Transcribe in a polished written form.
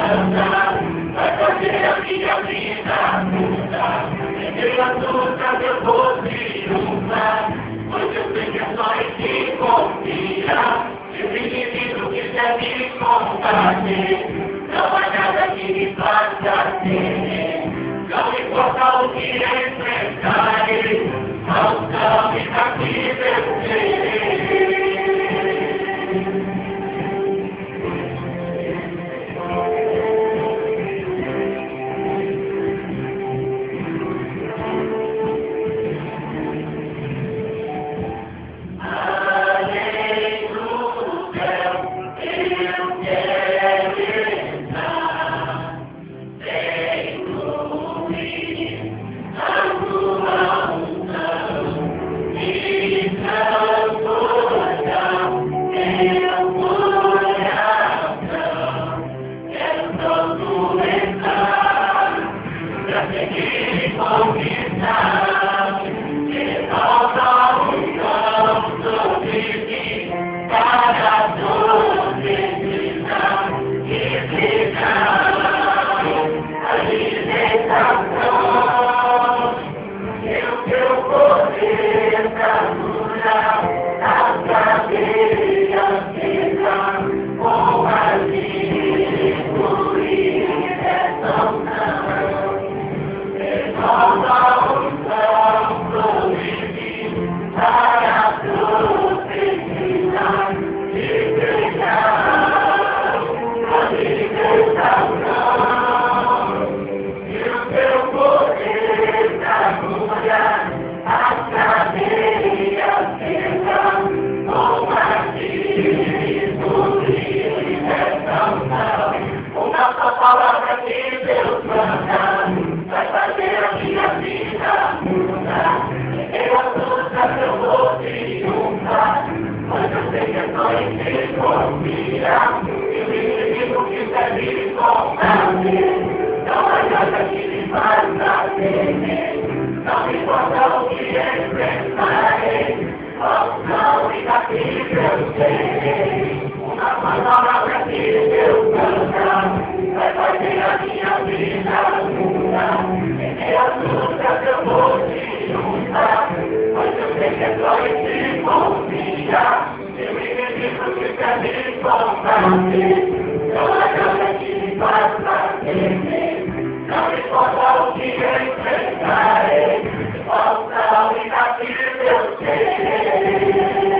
vai fazer a minha vida mudar. Em meio às lutas eu vou triunfar, pois eu sei que é só em ti confiar. Se o inimigo quiser me combater, não há nada que me faça temer. Não importa o que enfrentarei, ao caminho daqui vencerei. Não importa o que enfrentarei, não me castigue, eu sei. Uma palavra pra ti eu cantar, vai fazer a minha vida mudar. Em meio às lutas eu vou te juntar, pois eu sei que é só em ti confiar. Se o inimigo quiser me combater, não há nada que me faça temer. Não importa o que enfrentarei, posso não me castigar, eu sei.